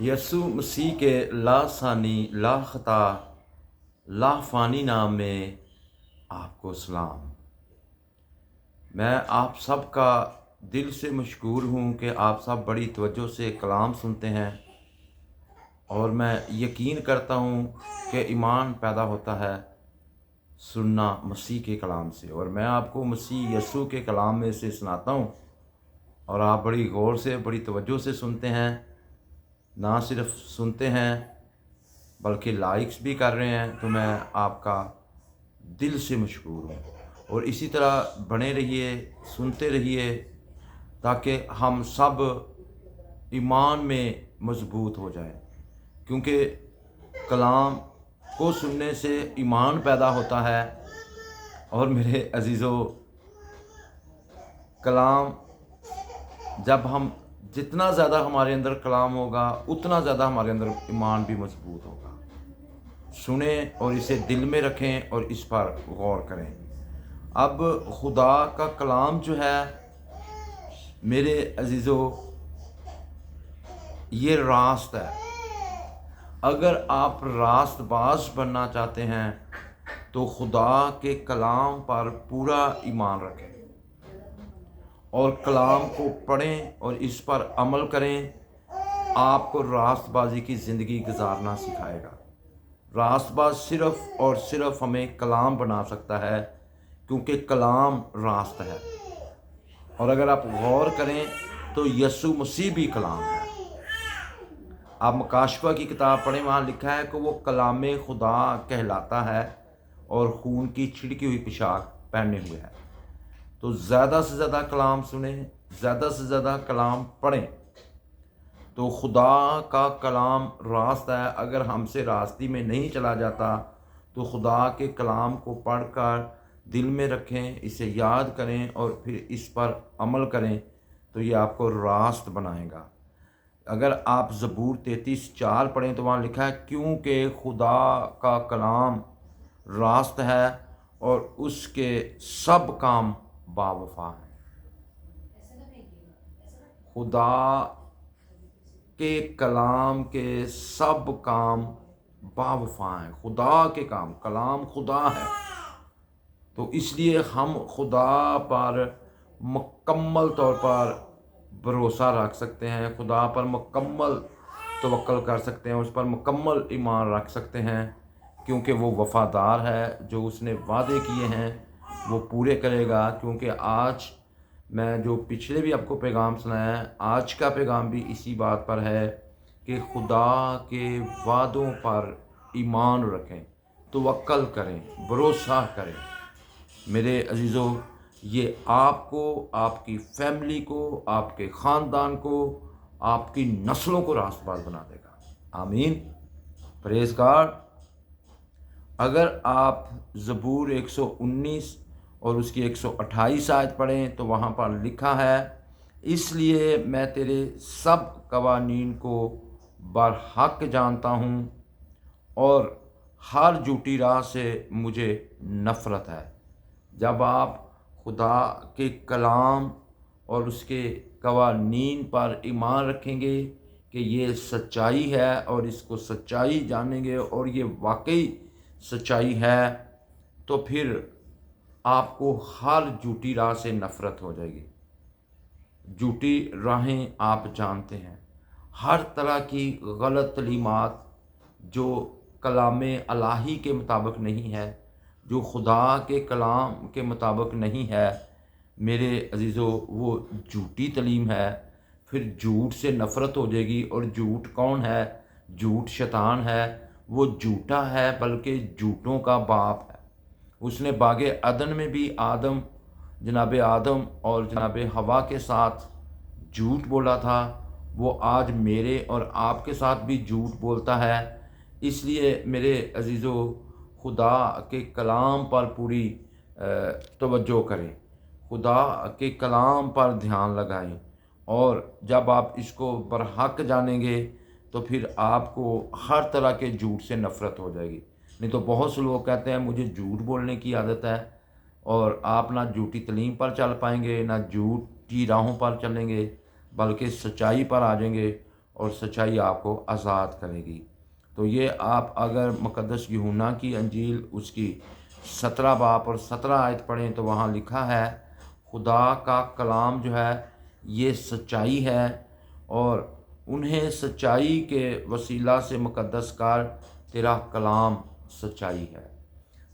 यसु मसीह के लासानी लाखता लाफानी नाम में आपको सलाम। मैं आप सब का दिल से मशकूर हूँ कि आप सब बड़ी तवज्जो से कलाम सुनते हैं, और मैं यकीन करता हूँ कि ईमान पैदा होता है सुनना मसीह के कलाम से। और मैं आपको मसीह यसु के कलाम में से सुनाता हूँ, और आप बड़ी गौर से बड़ी तवज्जो से सुनते हैं। ना सिर्फ सुनते हैं बल्कि लाइक्स भी कर रहे हैं, तो मैं आपका दिल से मशकूर हूँ। और इसी तरह बने रहिए, सुनते रहिए, ताकि हम सब ईमान में मजबूत हो जाएं। क्योंकि कलाम को सुनने से ईमान पैदा होता है। और मेरे अजीज़ों, कलाम जब हम जितना ज़्यादा हमारे अंदर कलाम होगा, उतना ज़्यादा हमारे अंदर ईमान भी मजबूत होगा। सुने और इसे दिल में रखें और इस पर गौर करें। अब खुदा का कलाम जो है मेरे अजीज़ों, ये रास्त है। अगर आप रास्तबाज बनना चाहते हैं तो खुदा के कलाम पर पूरा ईमान रखें और कलाम को पढ़ें और इस पर अमल करें। आपको रास्तबाजी की ज़िंदगी गुजारना सिखाएगा। रास्तबाज सिर्फ़ और सिर्फ हमें कलाम बना सकता है, क्योंकि कलाम रास्त है। और अगर आप गौर करें तो यसु मसीह भी कलाम है। आप मकाशफा की किताब पढ़ें, वहाँ लिखा है कि वो कलाम खुदा कहलाता है और खून की छिड़की हुई पोशाक पहने हुए है। तो ज़्यादा से ज़्यादा कलाम सुने, ज़्यादा से ज़्यादा कलाम पढ़ें। तो खुदा का कलाम रास्त है। अगर हमसे रास्ते में नहीं चला जाता तो खुदा के कलाम को पढ़कर दिल में रखें, इसे याद करें और फिर इस पर अमल करें, तो ये आपको रास्त बनाएगा। अगर आप ज़बूर 33:4 पढ़ें तो वहाँ लिखा है, क्योंकि खुदा का कलाम रास्त है और उसके सब काम बावफा हैं। खुदा के कलाम के सब काम बावफा हैं। खुदा के काम, कलाम खुदा है, तो इसलिए हम खुदा पर मुकम्मल तौर पर भरोसा रख सकते हैं, खुदा पर मुकम्मल तवक्ल कर सकते हैं, उस पर मुकम्मल ईमान रख सकते हैं, क्योंकि वो वफ़ादार है। जो उसने वादे किए हैं वो पूरे करेगा। क्योंकि आज मैं जो पिछले भी आपको पैगाम सुनाया है, आज का पैगाम भी इसी बात पर है कि खुदा के वादों पर ईमान रखें, तवक्ल करें, भरोसा करें। मेरे अजीज़ों, ये आपको, आपकी फैमिली को, आपके ख़ानदान को, आपकी नस्लों को रास्तबाज बना देगा। आमीन, प्रेज़ गॉड। अगर आप ज़बूर 119 और उसकी 128 आयत पढ़ें तो वहाँ पर लिखा है, इसलिए मैं तेरे सब कवानीन को बरहक जानता हूँ और हर झूठी राह से मुझे नफ़रत है। जब आप खुदा के कलाम और उसके कवानीन पर ईमान रखेंगे कि ये सच्चाई है और इसको सच्चाई जानेंगे और ये वाकई सच्चाई है, तो फिर आपको हर झूठी राह से नफ़रत हो जाएगी। झूठी राहें आप जानते हैं, हर तरह की गलत तलीमात जो कलाम इलाही के मुताबिक नहीं है, जो खुदा के कलाम के मुताबिक नहीं है, मेरे अजीज़ों, वो झूठी तलीम है। फिर झूठ से नफ़रत हो जाएगी। और झूठ कौन है? झूठ शैतान है। वो झूठा है, बल्कि झूठों का बाप है। उसने बागे अदन में भी जनाब आदम और जनाब हवा के साथ झूठ बोला था। वो आज मेरे और आपके साथ भी झूठ बोलता है। इसलिए मेरे अजीज़ों, खुदा के कलाम पर पूरी तवज्जो करें, खुदा के कलाम पर ध्यान लगाएं। और जब आप इसको बरहक जानेंगे तो फिर आपको हर तरह के झूठ से नफ़रत हो जाएगी। नहीं तो बहुत से लोग कहते हैं मुझे झूठ बोलने की आदत है, और आप ना झूठी तलीम पर चल पाएंगे, ना झूठी राहों पर चलेंगे, बल्कि सच्चाई पर आ जाएंगे اور سچائی آپ کو آزاد کرے گی۔ تو یہ آپ اگر مقدس یوحنا کی انجیل اس کی 17 باب اور 17 آیت پڑھیں تو وہاں لکھا ہے خدا کا کلام جو ہے یہ سچائی ہے، اور انہیں سچائی کے وسیلہ سے مقدس کر، تیرا کلام سچائی ہے۔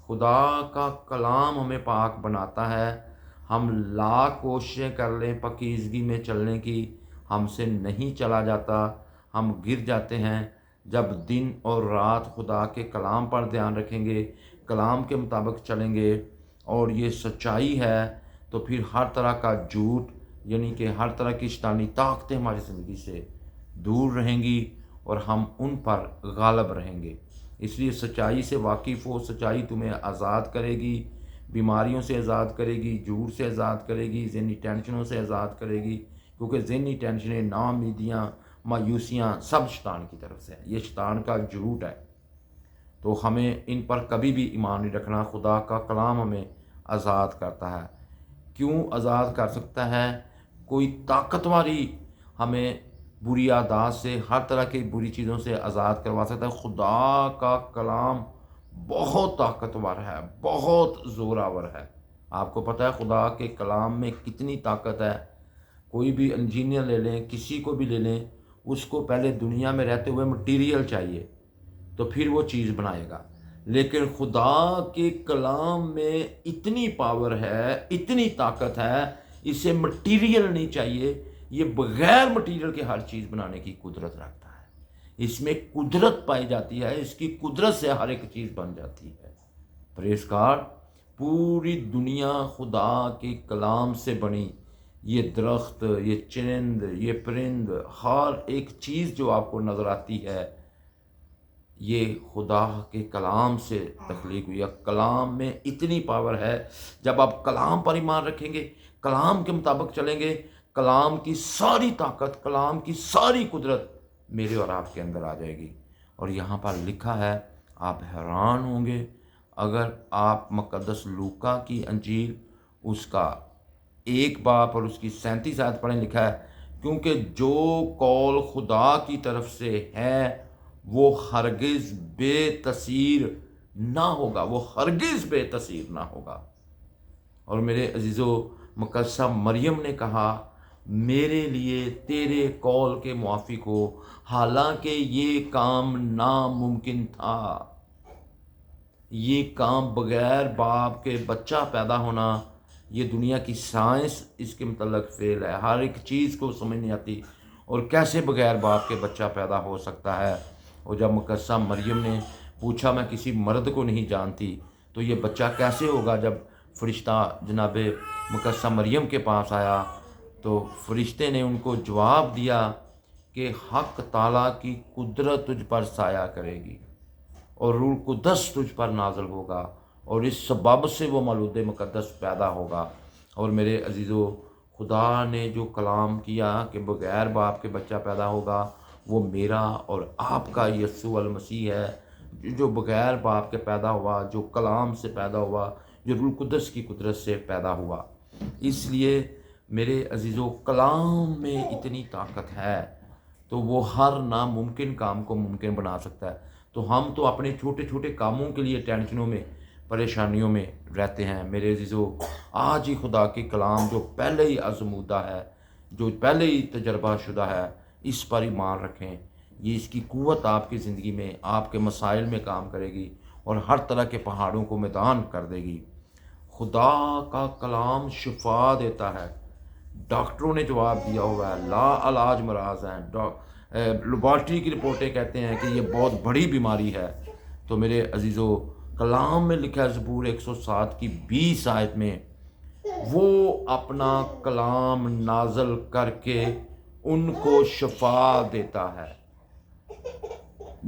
خدا کا کلام ہمیں پاک بناتا ہے۔ ہم لاکھ کوششیں کر لیں پاکیزگی میں چلنے کی، ہم سے نہیں چلا جاتا، ہم گر جاتے ہیں۔ جب دن اور رات خدا کے کلام پر دھیان رکھیں گے، کلام کے مطابق چلیں گے، اور یہ سچائی ہے، تو پھر ہر طرح کا جھوٹ یعنی کہ ہر طرح کی شیطانی طاقتیں ہماری زندگی سے دور رہیں گی اور ہم ان پر غالب رہیں گے۔ اس لیے سچائی سے واقف ہو، سچائی تمہیں آزاد کرے گی، بیماریوں سے آزاد کرے گی، جھوٹ سے آزاد کرے گی، ذہنی ٹینشنوں سے آزاد کرے گی، کیونکہ ذہنی ٹینشنیں، ناامیدیاں، مایوسیاں سب شیطان کی طرف سے ہیں، یہ شیطان کا جھوٹ ہے۔ تو ہمیں ان پر کبھی بھی ایمان نہیں رکھنا۔ خدا کا کلام ہمیں آزاد کرتا ہے۔ کیوں آزاد کر سکتا ہے؟ کوئی طاقتوری ہمیں بری عادات سے، ہر طرح کی بری چیزوں سے آزاد کروا سکتا ہے۔ خدا کا کلام بہت طاقتور ہے، بہت زوراور ہے۔ آپ کو پتہ ہے خدا کے کلام میں کتنی طاقت ہے؟ کوئی بھی انجینئر لے لیں، کسی کو بھی لے لیں، اس کو پہلے دنیا میں رہتے ہوئے مٹیریل چاہیے تو پھر وہ چیز بنائے گا، لیکن خدا کے کلام میں اتنی پاور ہے، اتنی طاقت ہے، اسے مٹیریل نہیں چاہیے، یہ بغیر مٹیریل کے ہر چیز بنانے کی قدرت رکھتا ہے۔ اس میں قدرت پائی جاتی ہے، اس کی قدرت سے ہر ایک چیز بن جاتی ہے۔ پریز گاڈ، پوری دنیا خدا کے کلام سے بنی۔ یہ درخت، یہ چرند، یہ پرند، ہر ایک چیز جو آپ کو نظر آتی ہے، یہ خدا کے کلام سے تخلیق ہوئی ہے۔ کلام میں اتنی پاور ہے، جب آپ کلام پر ایمان رکھیں گے، کلام کے مطابق چلیں گے، کلام کی ساری طاقت، کلام کی ساری قدرت میرے اور آپ کے اندر آ جائے گی۔ اور یہاں پر لکھا ہے، آپ حیران ہوں گے اگر آپ مقدس لوکا کی انجیل اس کا 1 باب اور اس کی 37 آیت پڑھیں، لکھا ہے کیونکہ جو قول خدا کی طرف سے ہے وہ ہرگز بے تاثیر نہ ہوگا، وہ ہرگز بے تاثیر نہ ہوگا۔ اور میرے عزیزو، مقدسہ مریم نے کہا میرے لیے تیرے قول کے موافق ہو، حالانکہ یہ کام ناممکن تھا۔ یہ کام بغیر باپ کے بچہ پیدا ہونا، یہ دنیا کی سائنس اس کے متعلق فیل ہے، ہر ایک چیز کو سمجھ نہیں آتی، اور کیسے بغیر باپ کے بچہ پیدا ہو سکتا ہے۔ اور جب مقدسہ مریم نے پوچھا میں کسی مرد کو نہیں جانتی تو یہ بچہ کیسے ہوگا، جب فرشتہ جناب مقدسہ مریم کے پاس آیا تو فرشتے نے ان کو جواب دیا کہ حق تعالیٰ کی قدرت تجھ پر سایہ کرے گی اور روح القدس تجھ پر نازل ہوگا، اور اس سبب سے وہ مولود مقدس پیدا ہوگا۔ اور میرے عزیزو، خدا نے جو کلام کیا کہ بغیر باپ کے بچہ پیدا ہوگا، وہ میرا اور آپ کا یسوع المسیح ہے، جو بغیر باپ کے پیدا ہوا، جو کلام سے پیدا ہوا، جو روح القدس کی قدرت سے پیدا ہوا۔ اس لیے میرے عزیزو، کلام میں اتنی طاقت ہے تو وہ ہر ناممکن کام کو ممکن بنا سکتا ہے۔ تو ہم تو اپنے چھوٹے چھوٹے کاموں کے لیے ٹینشنوں میں، پریشانیوں میں رہتے ہیں۔ میرے عزیزو، آج ہی خدا کے کلام جو پہلے ہی آزمودہ ہے، جو پہلے ہی تجربہ شدہ ہے، اس پر ایمان رکھیں۔ یہ اس کی قوت آپ کی زندگی میں، آپ کے مسائل میں کام کرے گی اور ہر طرح کے پہاڑوں کو میدان کر دے گی۔ خدا کا کلام شفا دیتا ہے۔ ڈاکٹروں نے جواب دیا ہوا ہے، لا علاج مراض ہیں، لیبارٹری کی رپورٹیں کہتے ہیں کہ یہ بہت بڑی بیماری ہے۔ تو میرے عزیزو، کلام میں لکھا ہے زبور 107 کی 20 آیت میں، وہ اپنا کلام نازل کر کے ان کو شفا دیتا ہے۔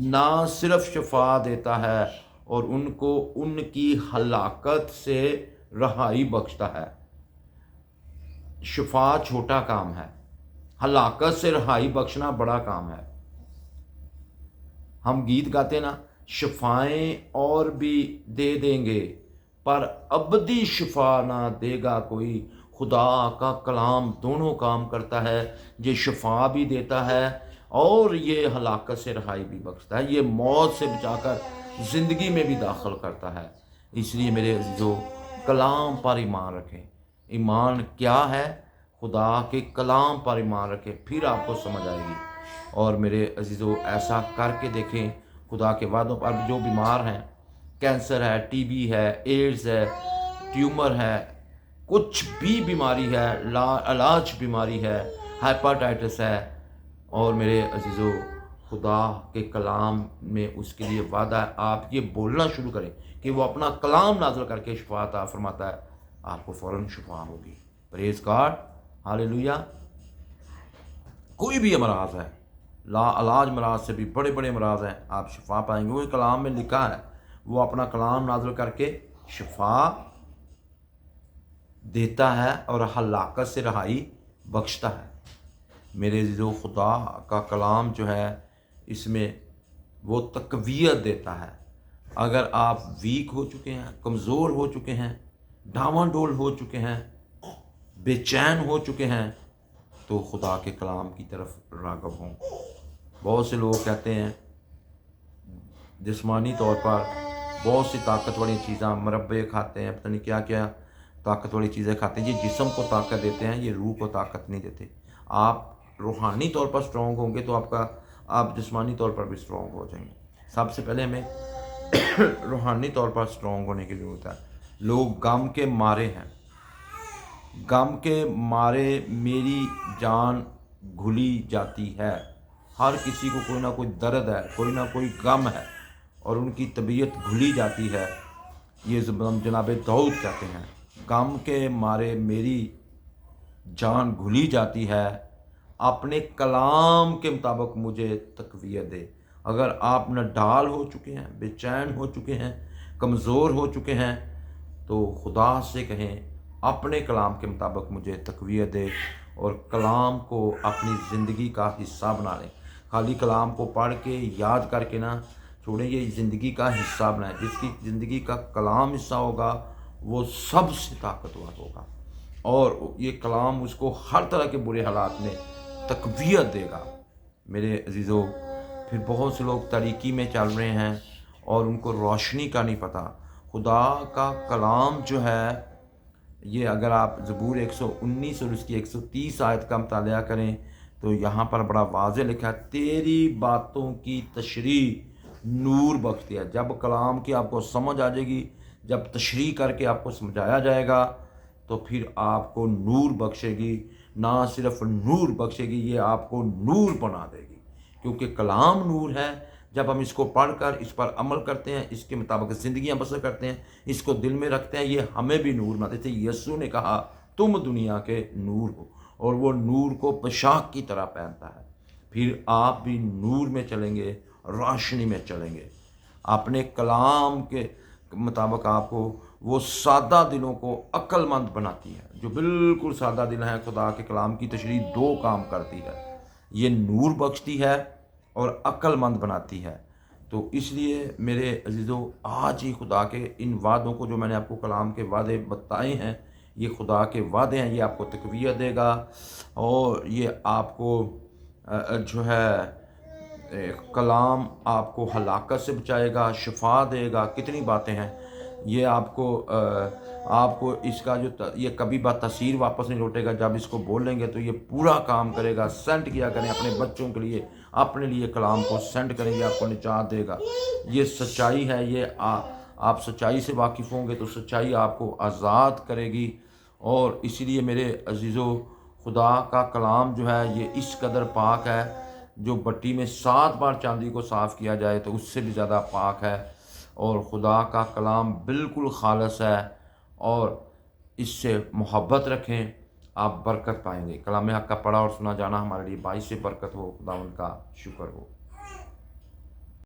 نہ صرف شفا دیتا ہے اور ان کو ان کی ہلاکت سے رہائی بخشتا ہے۔ شفا چھوٹا کام ہے، ہلاکت سے رہائی بخشنا بڑا کام ہے۔ ہم گیت گاتے نا، شفائیں اور بھی دے دیں گے پر ابدی شفا نہ دے گا کوئی۔ خدا کا کلام دونوں کام کرتا ہے، یہ شفا بھی دیتا ہے और ये हलाकत से रहाई भी बख्शता है, ये मौत से बचाकर ज़िंदगी में भी दाखिल करता है। इसलिए मेरे अजीज़ों, कलाम पर ईमान रखें। ईमान क्या है? खुदा के कलाम पर ईमान रखें, फिर आपको समझ आएगी। और मेरे अजीज़ों, ऐसा करके देखें, खुदा के वादों पर जो बीमार हैं, कैंसर है, टीबी है, एड्स है, ट्यूमर है, कुछ भी बीमारी है, लाइलाज बीमारी है, हेपेटाइटिस है, और मेरे अजीज़ों, खुदा के कलाम में उसके लिए वादा है। आप ये बोलना शुरू करें कि वो अपना कलाम नाज़िल करके शिफा अता फरमाता है, आपको फ़ौरन शिफा होगी। Praise God, hallelujah. कोई भी अमराज है, लाइलाज मराज से भी बड़े बड़े अमराज हैं, आप शिफा पाएंगे। वो कलाम में लिखा है, वो अपना कलाम नाज़िल करके शिफा देता है और हलाकत से रहाई बख्शता है। मेरे जो खुदा का कलाम जो है, इसमें वो तक़वियत देता है। अगर आप वीक हो चुके हैं, कमज़ोर हो चुके हैं, डामाडोल हो चुके हैं, बेचैन हो चुके हैं, तो खुदा के कलाम की तरफ राग़ब हों। बहुत से लोग कहते हैं जिस्मानी तौर पर बहुत सी ताकत वाली चीज़ें, मुरब्बे खाते हैं, पता नहीं क्या क्या ताकत वाली चीज़ें खाते हैं, ये जिस्म को ताकत देते हैं, ये रूह को ताकत नहीं देते। आप रूहानी तौर पर स्ट्रॉन्ग होंगे तो आप जिस्मानी तौर पर भी स्ट्रॉन्ग हो जाएंगे। सबसे पहले हमें रूहानी तौर पर स्ट्रॉन्ग होने की ज़रूरत है। लोग गम के मारे हैं, गम के मारे मेरी जान घुली जाती है। हर किसी को कोई ना कोई दर्द है, कोई ना कोई गम है, और उनकी तबीयत घुली जाती है। ये जनाब दाऊद कहते हैं, गम के मारे मेरी जान घुली जाती है, अपने कलाम के मुताबिक मुझे तक़वियत दे। अगर आप नडाल हो चुके हैं, बेचैन हो चुके हैं, कमज़ोर हो चुके हैं, तो खुदा से कहें अपने कलाम के मुताबिक मुझे तक़वियत दे, और कलाम को अपनी ज़िंदगी का हिस्सा बना लें। खाली कलाम को पढ़ के याद करके ना छोड़ें, ये ज़िंदगी का हिस्सा बनाएं। जिसकी ज़िंदगी का कलाम हिस्सा होगा वो सबसे ताकतवर होगा, और ये कलाम उसको हर तरह के बुरे हालात में तक़वियत देगा। मेरे अजीज़ों, फिर बहुत से लोग तारीकी में चल रहे हैं और उनको रोशनी का नहीं पता। खुदा का कलाम जो है, ये अगर आप ज़बूर 119 और उसकी 130 आयत का मुतालिया करें तो यहाँ पर बड़ा वाज़े लिखा है, तेरी बातों की तशरीह नूर बख्शती है। जब कलाम की आपको समझ आ जाएगी, जब तशरीह करके आपको समझाया जाएगा, तो फिर आपको नूर बख्शेगी। ना सिर्फ नूर बख्शेगी, ये आपको नूर बना देगी, क्योंकि कलाम नूर है। जब हम इसको पढ़कर इस पर अमल करते हैं, इसके मुताबिक ज़िंदगियाँ बसर करते हैं, इसको दिल में रखते हैं, ये हमें भी नूर बनाते थे। यीशु ने कहा तुम दुनिया के नूर हो, और वो नूर को पोशाक की तरह पहनता है। फिर आप भी नूर में चलेंगे, रोशनी में चलेंगे। अपने कलाम के मुताबिक आपको वो सादा दिलों को अक्लमंद बनाती है। जो बिल्कुल सादा दिल है, खुदा के कलाम की तशरीह दो काम करती है, ये नूर बख्शती है और अक्लमंद बनाती है। तो इसलिए मेरे अजीज़ों, आज ही खुदा के इन वादों को, जो मैंने आपको कलाम के वादे बताए हैं, ये खुदा के वादे हैं। ये आपको तक़वियत देगा, और ये आपको जो है कलाम आपको हलाकत से बचाएगा, शिफा देगा। कितनी बातें हैं ये। आपको इसका ये कभी बात तासीर वापस नहीं लौटेगा। जब इसको बोलेंगे तो ये पूरा काम करेगा। सेंड किया करें अपने बच्चों के लिए, अपने लिए कलाम को सेंड करेंगे, आपको निजात देगा। ये सच्चाई है। ये आप सच्चाई से वाकिफ़ होंगे तो सच्चाई आपको आज़ाद करेगी। और इसीलिए मेरे अजीज़ों, खुदा का कलाम जो है ये इस कदर पाक है, जो भट्टी में 7 बार चांदी को साफ़ किया जाए तो उससे भी ज़्यादा पाक है। और खुदा का कलाम बिल्कुल खालिस है, और इससे मोहब्बत रखें, आप बरकत पाएंगे। कलाम हक़ का पढ़ा और सुना जाना हमारे लिए बाइस से बरकत हो। खुदा उनका शुक्र हो।